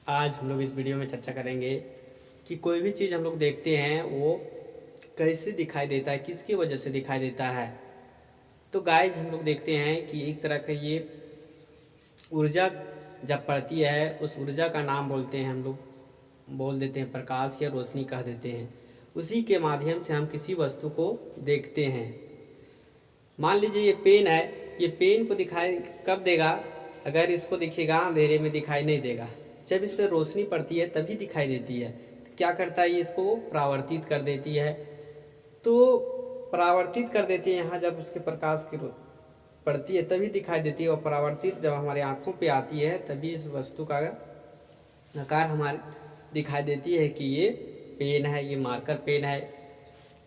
आज हम लोग इस वीडियो में चर्चा करेंगे कि कोई भी चीज़ हम लोग देखते हैं वो कैसे दिखाई देता है, किसकी वजह से दिखाई देता है। तो गाइज हम लोग देखते हैं कि एक तरह का ये ऊर्जा जब पड़ती है उस ऊर्जा का नाम बोलते हैं, हम लोग बोल देते हैं प्रकाश या रोशनी कह देते हैं। उसी के माध्यम से हम किसी वस्तु को देखते हैं। मान लीजिए ये पेन है, ये पेन को दिखाई कब देगा? अगर इसको देखिएगा अंधेरे में दिखाई नहीं देगा, जब इस पर रोशनी पड़ती है तभी दिखाई देती है। तो क्या करता है ये इसको परावर्तित कर देती है। तो परावर्तित कर देती है, यहाँ जब उसके प्रकाश की पड़ती है तभी दिखाई देती है, और परावर्तित जब हमारे आँखों पे आती है तभी इस वस्तु का आकार हमारे दिखाई देती है कि ये पेन है, ये मार्कर पेन है।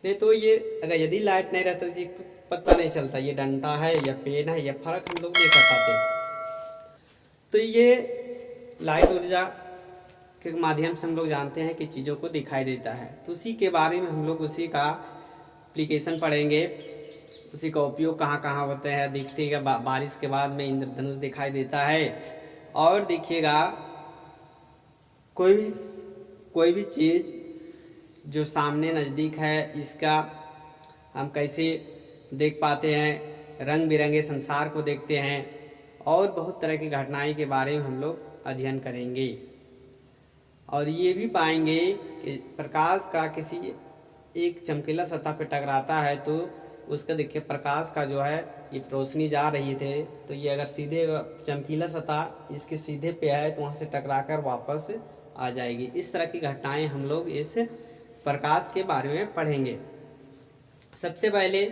नहीं तो ये अगर यदि लाइट नहीं रहता तो पता नहीं चलता ये डंडा है या पेन है, या फर्क हम लोग नहीं कर पाते। तो ये लाइट ऊर्जा के माध्यम से हम लोग जानते हैं कि चीज़ों को दिखाई देता है। तो उसी के बारे में हम लोग उसी का एप्लीकेशन पढ़ेंगे, उसी का उपयोग कहाँ कहाँ होते हैं। देखिएगा बारिश के बाद में इंद्रधनुष दिखाई देता है। और देखिएगा कोई भी चीज़ जो सामने नज़दीक है इसका हम कैसे देख पाते हैं, रंग बिरंगे संसार को देखते हैं, और बहुत तरह की घटनाएं के बारे में हम लोग अध्ययन करेंगे। और ये भी पाएंगे कि प्रकाश का किसी एक चमकीला सतह पे टकराता है तो उसका देखिए प्रकाश का जो है ये रोशनी जा रही थे, तो ये अगर सीधे चमकीला सतह इसके सीधे पे है तो वहाँ से टकराकर वापस आ जाएगी। इस तरह की घटनाएं हम लोग इस प्रकाश के बारे में पढ़ेंगे। सबसे पहले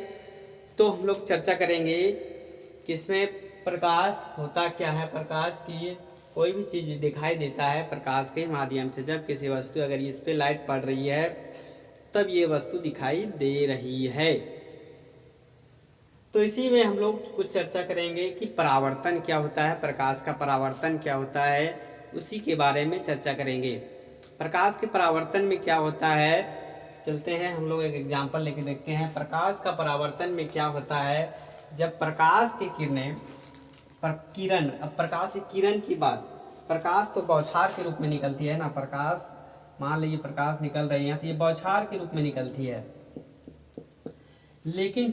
तो हम लोग चर्चा करेंगे कि इसमें प्रकाश होता क्या है। प्रकाश की कोई भी चीज़ दिखाई देता है प्रकाश के माध्यम से। जब किसी वस्तु अगर इस पे लाइट पड़ रही है तब ये वस्तु दिखाई दे रही है। तो इसी में हम लोग कुछ चर्चा करेंगे कि परावर्तन क्या होता है, प्रकाश का परावर्तन क्या होता है, उसी के बारे में चर्चा करेंगे। प्रकाश के परावर्तन में क्या होता है, चलते हैं हम लोग एक एग्जाम्पल लेके देखते हैं। प्रकाश का परावर्तन में क्या होता है, जब प्रकाश की किरणें किरण, अब प्रकाश की किरण की बात, प्रकाश तो बौछार के रूप में निकलती है ना। प्रकाश मान लीजिए प्रकाश निकल रही है तो ये बौछार के रूप में निकलती है। लेकिन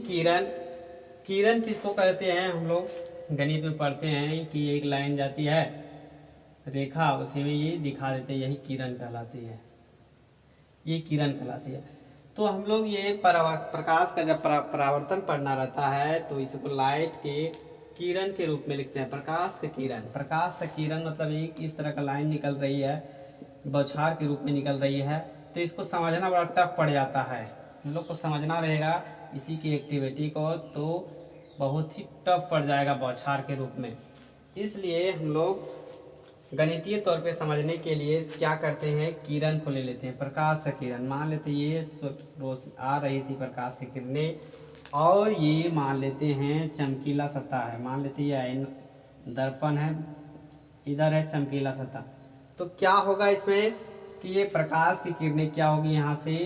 किरण किसको कहते हैं, हम लोग गणित में पढ़ते हैं कि एक लाइन जाती है रेखा, उसी में ये दिखा देते हैं, यही किरण कहलाती है, ये किरण कहलाती है। तो हम लोग ये प्रकाश का जब परावर्तन पढ़ना रहता है तो इसको लाइट के किरण के रूप में लिखते हैं, प्रकाश से किरण। प्रकाश से किरण मतलब एक इस तरह का लाइन निकल रही है, बौछार के रूप में निकल रही है। तो इसको समझना बड़ा टफ पड़ जाता है, हम लोग को समझना रहेगा इसी की एक्टिविटी को, तो बहुत ही टफ पड़ जाएगा बौछार के रूप में। इसलिए हम लोग गणितीय तौर पे समझने के लिए क्या करते हैं, किरण को ले लेते हैं, प्रकाश से किरण। मान लेते ये रोज आ रही थी प्रकाश से किरणें, और ये मान लेते हैं चमकीला सतह है, मान लेते ये दर्पण है, इधर है चमकीला सतह। तो क्या होगा इसमें कि ये प्रकाश की किरणें क्या होगी, यहाँ से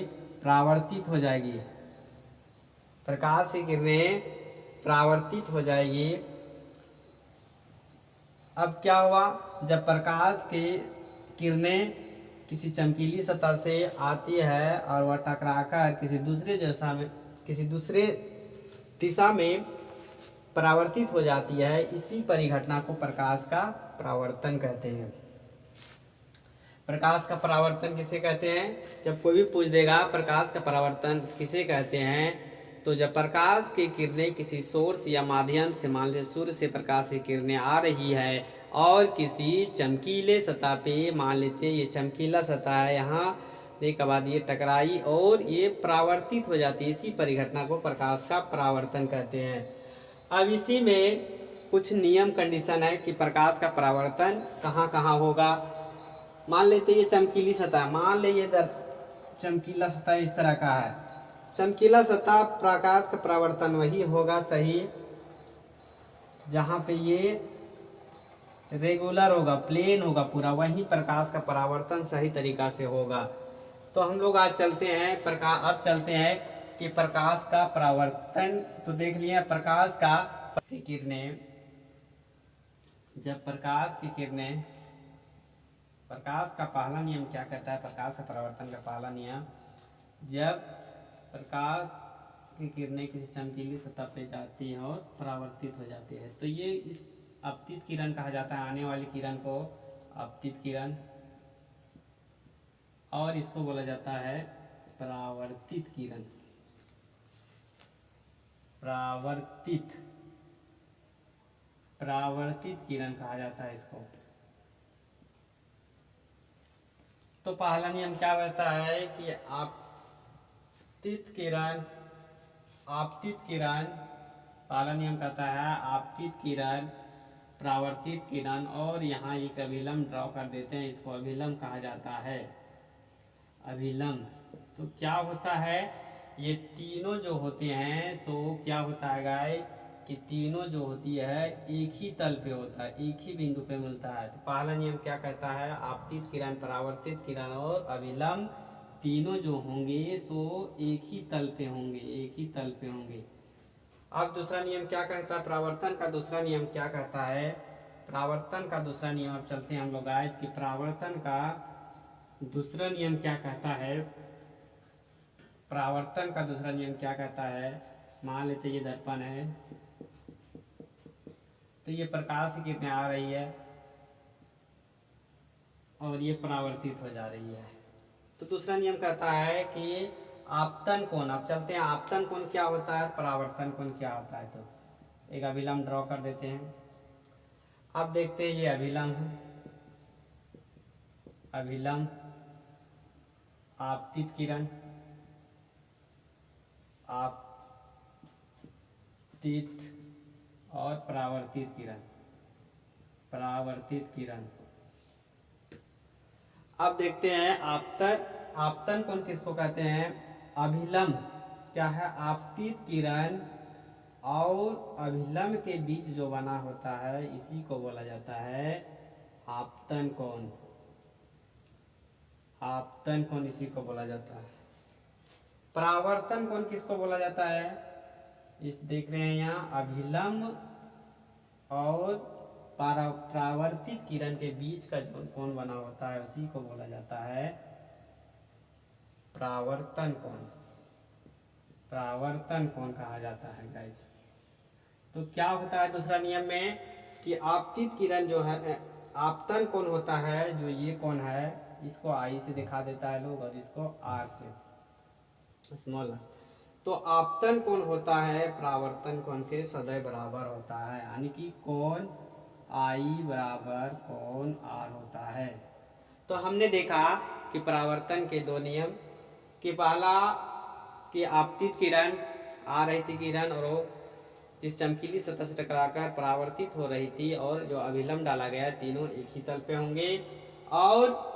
परावर्तित हो जाएगी, प्रकाश की किरणें परावर्तित हो जाएगी। अब क्या हुआ, जब प्रकाश की किरणें किसी चमकीली सतह से आती है और वह टकराकर किसी दूसरे दिशा में परावर्तित हो जाती है, इसी परिघटना को प्रकाश का परावर्तन कहते हैं। प्रकाश का परावर्तन किसे कहते हैं, जब कोई भी पूछ देगा प्रकाश का परावर्तन किसे कहते हैं, तो जब प्रकाश की किरणें किसी सोर्स या माध्यम से, मान लीजिए सूर्य से प्रकाश की किरणें आ रही है और किसी चमकीले सतह पे, मान लीजिए ये चमकीला सतह है, यहाँ एक के बाद ये टकराई और ये परावर्तित हो जाती है, इसी परिघटना को प्रकाश का परावर्तन कहते हैं। अब इसी में कुछ नियम कंडीशन है कि प्रकाश का परावर्तन कहाँ कहाँ होगा। मान लेते ये चमकीली सतह, मान ले ये चमकीला सतह इस तरह का है, चमकीला सतह प्रकाश का परावर्तन वही होगा सही जहाँ पे ये रेगुलर होगा, प्लेन होगा पूरा, वही प्रकाश का परावर्तन सही तरीका से होगा। तो हम लोग आज चलते हैं अब चलते हैं कि प्रकाश का परावर्तन। तो देख लिया प्रकाश का किरणें, जब प्रकाश की किरणें प्रकाश का पहला नियम क्या कहता है? प्रकाश का परावर्तन का पहला नियम, जब प्रकाश की किरणें किसी चमकीली सतह पे जाती हैं और परावर्तित हो जाती है, तो ये इस आपतित किरण कहा जाता है। आने वाली किरण को आपतित किरण, और इसको बोला जाता है परावर्तित किरण। परावर्तित किरण कहा जाता है इसको। तो पहला नियम क्या कहता है कि आपतित किरण, पहला नियम कहता है आपतित किरण, परावर्तित किरण, और यहाँ एक अभिलंब ड्रॉ कर देते हैं, इसको अभिलंब कहा जाता है। अभिलंब तो क्या होता है, ये तीनों जो होते हैं सो क्या होता है गाइस कि तीनों जो होती है एक ही तल पे होता है, एक ही बिंदु पे मिलता है। तो पहला नियम क्या कहता है, आपतित किरण, परावर्तित किरण और अभिलंब तीनों जो होंगे सो एक ही तल पे होंगे, अब दूसरा नियम क्या कहता है, परावर्तन का दूसरा नियम क्या कहता है? परावर्तन का दूसरा नियम, अब चलते हैं हम लोग गाइस कि परावर्तन का दूसरा नियम क्या कहता है। परावर्तन का दूसरा नियम क्या कहता है, मान लेते ये दर्पण है, तो ये प्रकाश की किरणें आ रही है और ये परावर्तित हो जा रही है। तो दूसरा नियम कहता है कि आपतन कोण, अब चलते हैं आपतन कोण क्या होता है, परावर्तन कोण क्या होता है। तो एक अभिलंब ड्रॉ कर देते हैं। अब देखते हैं ये अभिलंब है, अभिलंब, आपतित किरण, आपतित और परावर्तित किरण। अब देखते हैं आपतन कोण किसको कहते हैं? अभिलंब क्या है, आपतित किरण और अभिलंब के बीच जो बना होता है इसी को बोला जाता है आपतन कोण। आपतन कोण इसी को बोला जाता है। परावर्तन कोण किसको बोला जाता है? इस देख रहे हैं यहाँ अभिलंब और परावर्तित किरण के बीच का जो कोण बना होता है उसी को बोला जाता है परावर्तन कोण। परावर्तन कोण कहा जाता है गाइस। तो क्या होता है दूसरा नियम में कि आपतित किरण जो है, आपतन कोण होता है, जो ये कोण है इसको आई से दिखा देता है लोग और इसको आर से, स्मॉल। तो आपतन कोण होता है परावर्तन कोण के सदैव बराबर होता है, यानी कि कोण आई बराबर कोण आर होता है। तो हमने देखा कि परावर्तन के दो नियम, कि पहला कि आपतित किरण आ रही थी किरण और वो जिस चमकीली सतह से टकराकर परावर्तित हो रही थी, और जो अभिलंब डाला गया है तीनों एक ही तल पे होंगे। और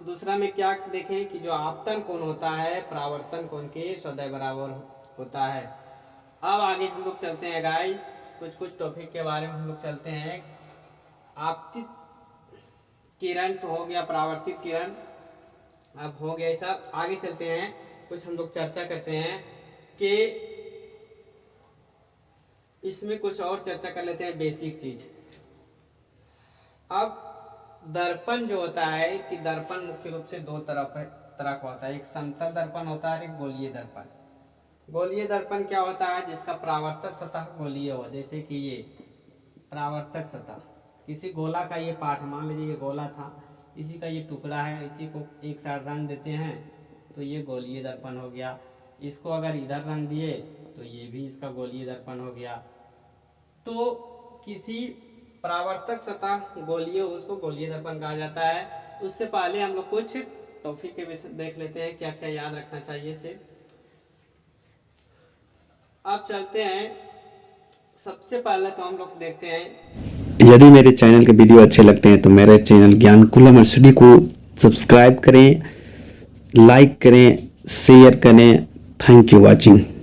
दूसरा में क्या देखें कि जो आपतन कोण होता है परावर्तन कोण के सदैव बराबर होता है। अब आगे हम लोग चलते हैं गाइस, कुछ टॉपिक के बारे में हम लोग चलते हैं। आपतित किरण तो हो गया, परावर्तित किरण अब हो गया सब। आगे चलते हैं, कुछ हम लोग चर्चा करते हैं कि इसमें कुछ और चर्चा कर लेते हैं बेसिक चीज। अब दर्पण जो होता है कि दर्पण मुख्य रूप से दो तरह का होता है, एक समतल दर्पण होता है, एक गोलीय दर्पण। गोलीय दर्पण क्या होता है? जिसका परावर्तक सतह गोलीय हो, जैसे कि ये परावर्तक सतह, किसी गोला का ये पार्ट, मान लीजिए ये गोला था, इसी का ये टुकड़ा है, इसी को एक साइड रंग देते हैं तो ये गोलीय दर्पण हो गया। इसको अगर इधर रंग दिए तो ये भी इसका गोलीय दर्पण हो गया। तो किसी परावर्तक सतह गोलीय, उसको गोलीय दर्पण कहा जाता है। उससे पहले हम लोग कुछ टॉपिक के विषय देख लेते हैं, क्या क्या याद रखना चाहिए से। अब चलते हैं, सबसे पहले तो हम लोग देखते हैं, यदि मेरे चैनल के वीडियो अच्छे लगते हैं तो मेरे चैनल ज्ञानकुलम स्टडी को सब्सक्राइब करें, लाइक करें, शेयर करें। Thank you watching.